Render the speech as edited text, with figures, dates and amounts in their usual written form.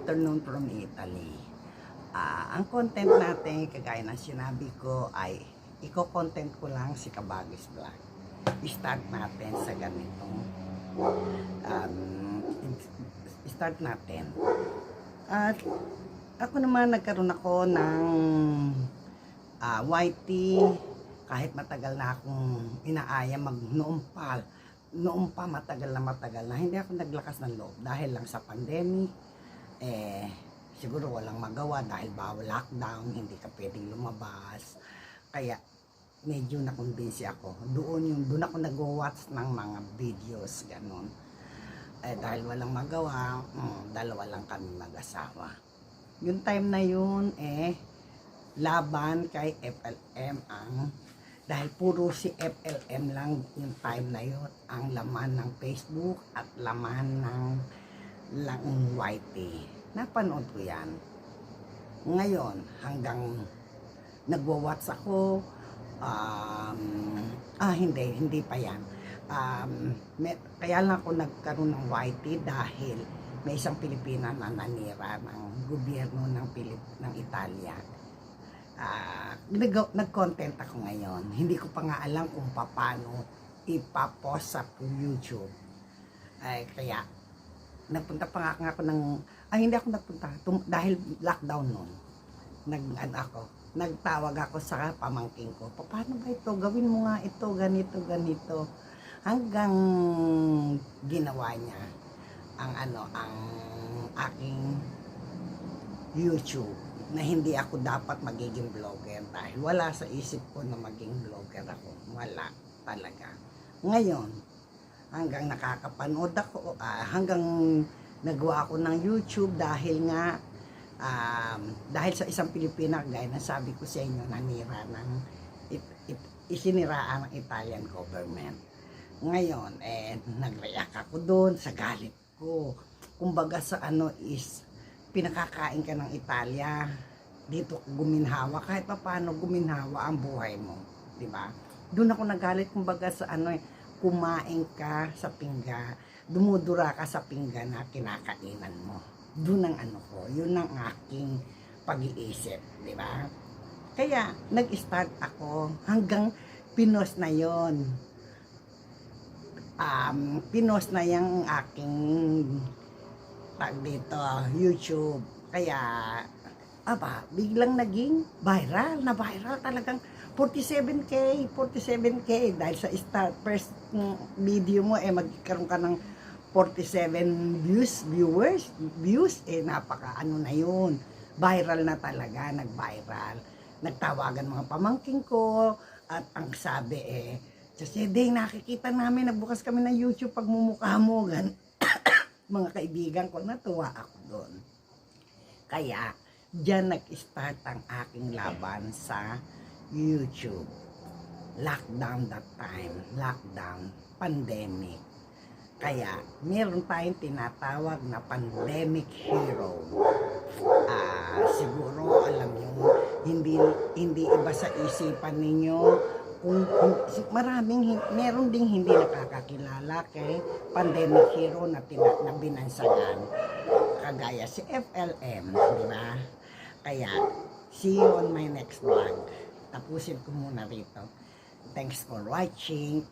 afternoon from Italy. Ang content natin, kagaya ng sinabi ko, ay i-content ko lang si Kabagis Vlog. I-start natin sa ganitong start natin. At ako naman nagkaroon ako ng YT kahit matagal na akong inaaya noong pa matagal na hindi ako naglakas ng loob dahil lang sa pandemic. Siguro walang magawa dahil bawal lockdown, hindi ka pwedeng lumabas, kaya medyo nakumbinsi ako. Doon ako nag-watch ng mga videos ganon. Dahil walang magawa, dalawa lang kami mag-asawa. Yung time na yun laban kay FLM dahil puro si FLM lang yung time na yun ang laman ng Facebook at laman ng YT. Napanood ko yan. Ngayon hanggang nagwa-watch ako, hindi pa yan. Kaya lang ako nagkaroon ng YT dahil may isang Pilipina na nanira ng gobyerno ng Italia. Nag-content ako ngayon. Hindi ko pa nga alam kung paano ipapost sa YouTube. Kaya nagpunta pa nga ako hindi ako nagpunta dahil lockdown noon. Nagtawag ako sa pamangking ko. Paano ba ito? Gawin mo nga ito, ganito. Hanggang ginawa niya ang aking YouTube na hindi ako dapat magiging vlogger dahil wala sa isip ko na maging vlogger ako. Wala talaga. Ngayon, hanggang nakakapanood ako, hanggang nagawa ako ng YouTube dahil nga dahil sa isang Pilipina, gaya na sabi ko sa inyo, isiniraan ng Italian government. Ngayon, nag-react ako doon sa galit ko. Kumbaga sa pinakakain ka ng Italia, dito guminhawa, kahit pa paano guminhawa ang buhay mo, di ba? Doon ako nagalit, kumbaga sa kumain ka sa pinggan, dumudura ka sa pinggan na kinakainan mo. Doon ang yun ang aking pag-iisip, di ba? Kaya nag-start ako hanggang pinost na yon. Pinost na yung aking dito, YouTube. Kaya biglang naging viral talagang 47k dahil sa first video mo magkaroon ka ng 47 views napaka na yun, viral na talaga, nag-viral. Nagtawagan mga pamangking ko at ang sabi kasi nakikita namin, nagbukas kami ng YouTube pagmumukha mo mga kaibigan ko, natuwa ako doon. Kaya diyan nag-start ang aking laban sa YouTube. Lockdown that time, pandemic. Kaya meron tayong tinatawag na pandemic hero. Siguro alam niyo, hindi iba sa isipan ninyo kung meron ding hindi nakakakilala kay pandemic hero na binansagan, kagaya si FLM, di ba? Kaya see you on my next vlog. Tapusin ko muna rito. Thanks for watching.